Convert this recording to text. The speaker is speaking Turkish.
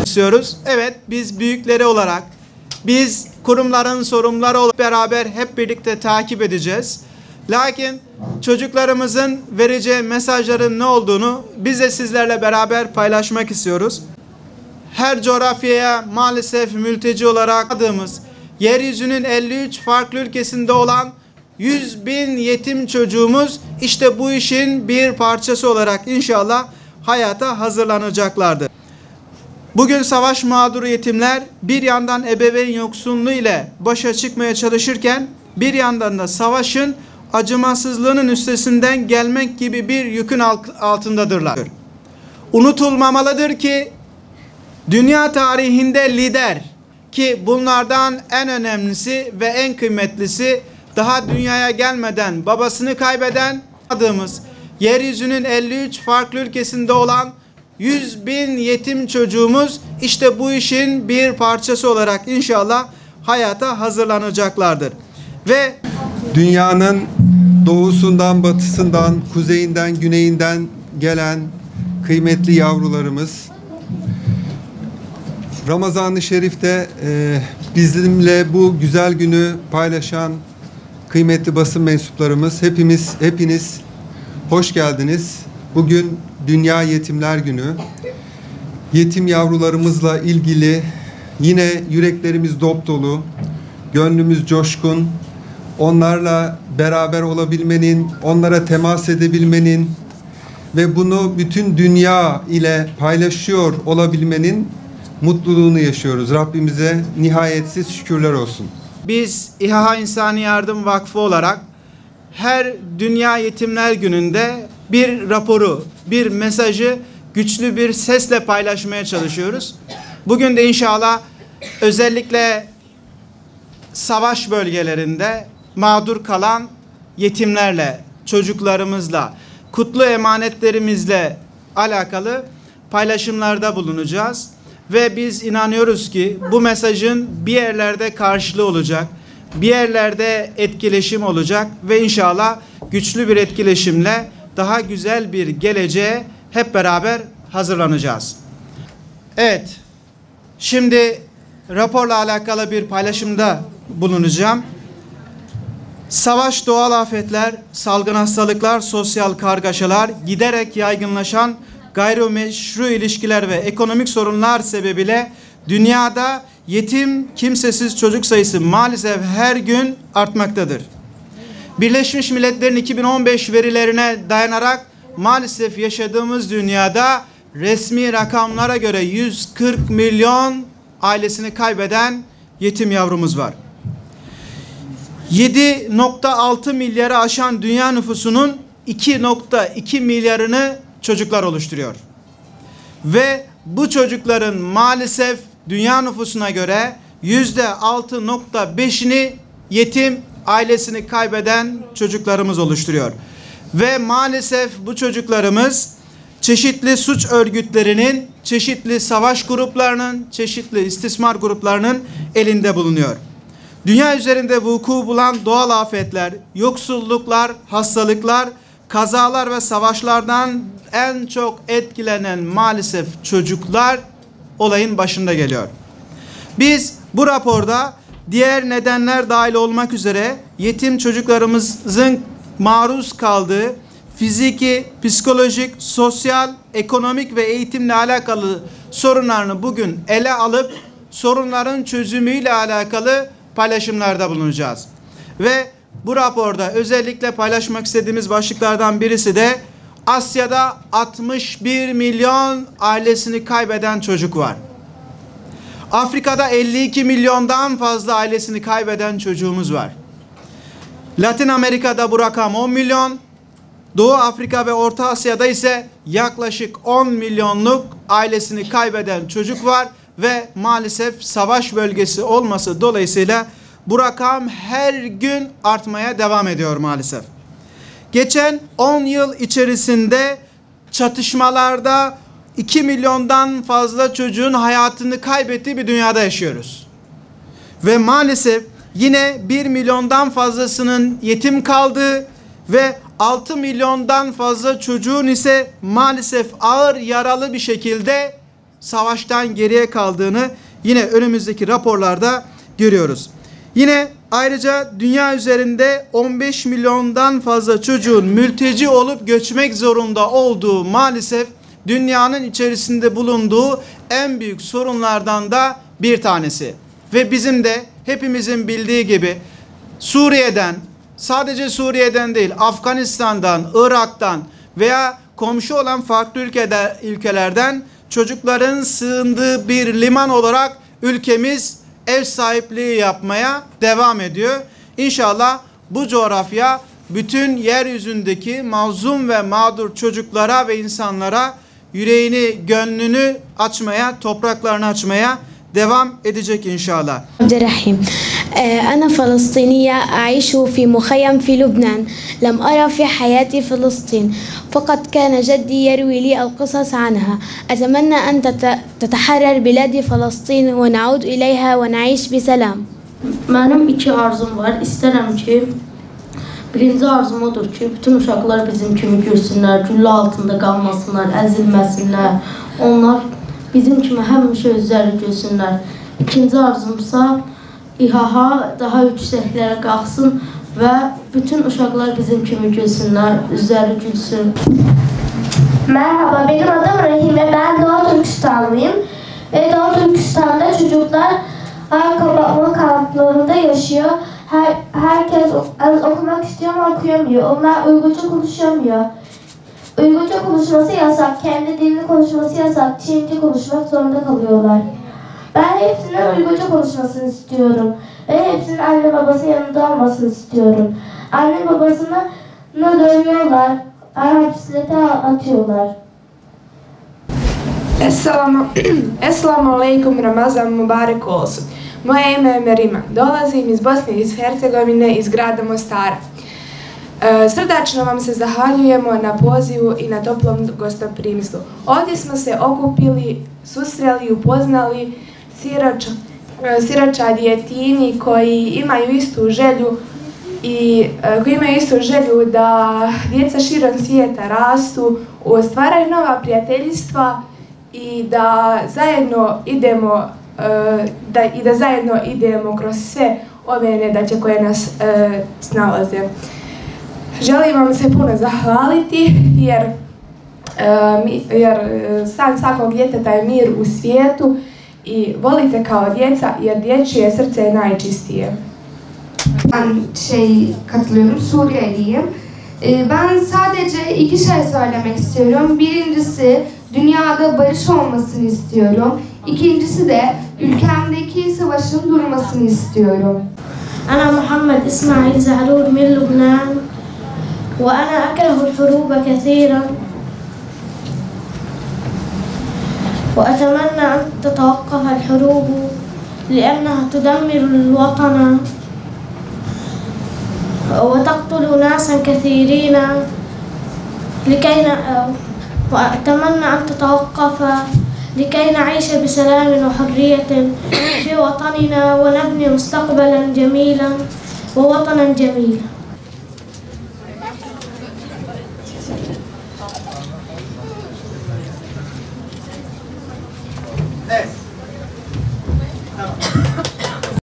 istiyoruz. Evet, biz büyükleri olarak, biz kurumların sorumluları olarak beraber hep birlikte takip edeceğiz. Lakin çocuklarımızın vereceği mesajların ne olduğunu biz de sizlerle beraber paylaşmak istiyoruz. Her coğrafyaya maalesef mülteci olarak adığımız, yeryüzünün 53 farklı ülkesinde olan 100.000 yetim çocuğumuz işte bu işin bir parçası olarak inşallah hayata hazırlanacaklardır. Bugün savaş mağduru yetimler bir yandan ebeveyn yoksunluğu ile başa çıkmaya çalışırken bir yandan da savaşın acımasızlığının üstesinden gelmek gibi bir yükün altındadırlar. Unutulmamalıdır ki dünya tarihinde lider, ki bunlardan en önemlisi ve en kıymetlisi daha dünyaya gelmeden babasını kaybeden adımız, yeryüzünün 53 farklı ülkesinde olan 100.000 yetim çocuğumuz işte bu işin bir parçası olarak inşallah hayata hazırlanacaklardır. Ve dünyanın doğusundan, batısından, kuzeyinden, güneyinden gelen kıymetli yavrularımız, Ramazan-ı Şerif'te bizimle bu güzel günü paylaşan kıymetli basın mensuplarımız, hepiniz hoş geldiniz. Bugün Dünya Yetimler Günü. Yetim yavrularımızla ilgili yine yüreklerimiz dop dolu, gönlümüz coşkun. Onlarla beraber olabilmenin, onlara temas edebilmenin ve bunu bütün dünya ile paylaşıyor olabilmenin mutluluğunu yaşıyoruz. Rabbimize nihayetsiz şükürler olsun. biz İHA İnsani Yardım Vakfı olarak her Dünya Yetimler Günü'nde bir raporu, bir mesajı güçlü bir sesle paylaşmaya çalışıyoruz. Bugün de inşallah özellikle savaş bölgelerinde mağdur kalan yetimlerle, çocuklarımızla, kutlu emanetlerimizle alakalı paylaşımlarda bulunacağız. Ve biz inanıyoruz ki bu mesajın bir yerlerde karşılığı olacak, bir yerlerde etkileşim olacak ve inşallah güçlü bir etkileşimle daha güzel bir geleceğe hep beraber hazırlanacağız. Evet, şimdi raporla alakalı bir paylaşımda bulunacağım. Savaş, doğal afetler, salgın hastalıklar, sosyal kargaşalar, giderek yaygınlaşan gayrimeşru ilişkiler ve ekonomik sorunlar sebebiyle dünyada yetim, kimsesiz çocuk sayısı maalesef her gün artmaktadır. Birleşmiş Milletler'in 2015 verilerine dayanarak maalesef yaşadığımız dünyada resmi rakamlara göre 140 milyon ailesini kaybeden yetim yavrumuz var. 7,6 milyarı aşan dünya nüfusunun 2,2 milyarını çocuklar oluşturuyor. Ve bu çocukların maalesef dünya nüfusuna göre %6,5'ini yetim, ailesini kaybeden çocuklarımız oluşturuyor. Ve maalesef bu çocuklarımız çeşitli suç örgütlerinin, çeşitli savaş gruplarının, çeşitli istismar gruplarının elinde bulunuyor. Dünya üzerinde vuku bulan doğal afetler, yoksulluklar, hastalıklar, kazalar ve savaşlardan en çok etkilenen maalesef çocuklar olayın başında geliyor. Biz bu raporda diğer nedenler dahil olmak üzere yetim çocuklarımızın maruz kaldığı fiziki, psikolojik, sosyal, ekonomik ve eğitimle alakalı sorunlarını bugün ele alıp sorunların çözümüyle alakalı paylaşımlarda bulunacağız. Ve bu raporda özellikle paylaşmak istediğimiz başlıklardan birisi de Asya'da 61 milyon ailesini kaybeden çocuk var. Afrika'da 52 milyondan fazla ailesini kaybeden çocuğumuz var. Latin Amerika'da bu rakam 10 milyon. Doğu Afrika ve Orta Asya'da ise yaklaşık 10 milyonluk ailesini kaybeden çocuk var ve maalesef savaş bölgesi olması dolayısıyla bu rakam her gün artmaya devam ediyor maalesef. Geçen 10 yıl içerisinde çatışmalarda 2 milyondan fazla çocuğun hayatını kaybettiği bir dünyada yaşıyoruz. Ve maalesef yine 1 milyondan fazlasının yetim kaldığı ve 6 milyondan fazla çocuğun ise maalesef ağır yaralı bir şekilde savaştan geriye kaldığını yine önümüzdeki raporlarda görüyoruz. Yine ayrıca dünya üzerinde 15 milyondan fazla çocuğun mülteci olup göçmek zorunda olduğu maalesef dünyanın içerisinde bulunduğu en büyük sorunlardan da bir tanesi. Ve bizim de hepimizin bildiği gibi Suriye'den, sadece Suriye'den değil, Afganistan'dan, Irak'tan veya komşu olan farklı ülkelerden çocukların sığındığı bir liman olarak ülkemiz ev sahipliği yapmaya devam ediyor. İnşallah bu coğrafya bütün yeryüzündeki mazlum ve mağdur çocuklara ve insanlara yüreğini, gönlünü açmaya, topraklarını açmaya devam edecek inşallah. Abdurrahim. أنا فلسطينية أعيش في مخيم في لبنان لم أرى في حياتي فلسطين فقط كان جدي يروي لي القصص عنها أتمنى أن تتحرر بلادي فلسطين ونعود إليها ونعيش بسلام. Benim iki arzum var. İsterim ki birinci arzum odur ki bütün uşaqlar bizim kimi görsünlər, güllə altında qalmasınlar, əzilməsinlər. Onlar bizim kimi həmişə özləri görsünlər. İkinci arzumsa İHA daha yükseklərə qalxsın və bütün uşaqlar bizim kimi görsünlər, üzləri gülsün. Merhaba, benim adım Rahime. Ben Doğu Türkistanlıyım. Doğu Türkistan'da çocuklar ayakkabı kamplarında yaşıyor. Herkes okumak istiyor ama okuyamıyor. Onlar Uygurca konuşamıyor. Uygurca konuşması yasak, kendi dilini konuşması yasak. Çince konuşmak zorunda kalıyorlar. Ben hepsinin Uygurca konuşmasını istiyorum. Ve hepsinin anne babası yanında olmasını istiyorum. Anne babasını dövüyorlar, hapslete atıyorlar. Esselamu alaikum, Ramazan Mubarak olsun. Moje ime je Merima. Dolazim iz Bosne i Hercegovine, iz grada Mostara. Srdačno vam se zahvaljujemo na pozivu i na toplom gostoprimstvu. Ovdje smo se okupili, susreli, upoznali siročadi jetimi koji imaju istu želju da djeca širom svijeta rastu, stvaraju nova prijateljstva i da zajedno idemo kroz sve ove nedaće koje nas snalaze. Želim vam se puno zahvaliti jer san svakog djeteta je mir u svijetu i volite kao djeca jer dječje srce je najčistije. Ben katılıyorum, Suriyeliyim. Ben sadece iki şey söylemek istiyorum. Birincisi dünyada barış olmasını istiyorum. İkincisi de ülkemdeki savaşın durmasını istiyorum. أنا محمد إسماعيل زعلول من لبنان وأنا أكره الحروب كثيرا وأتمنى أن تتوقف الحروب لأنها تدمر الوطن وتقتل ناسا كثيرين وأتمنى أن تتوقف لكي نعيش بسلام وحرية في وطننا ونبني مستقبلا جميلا ووطنا جميلا. Evet.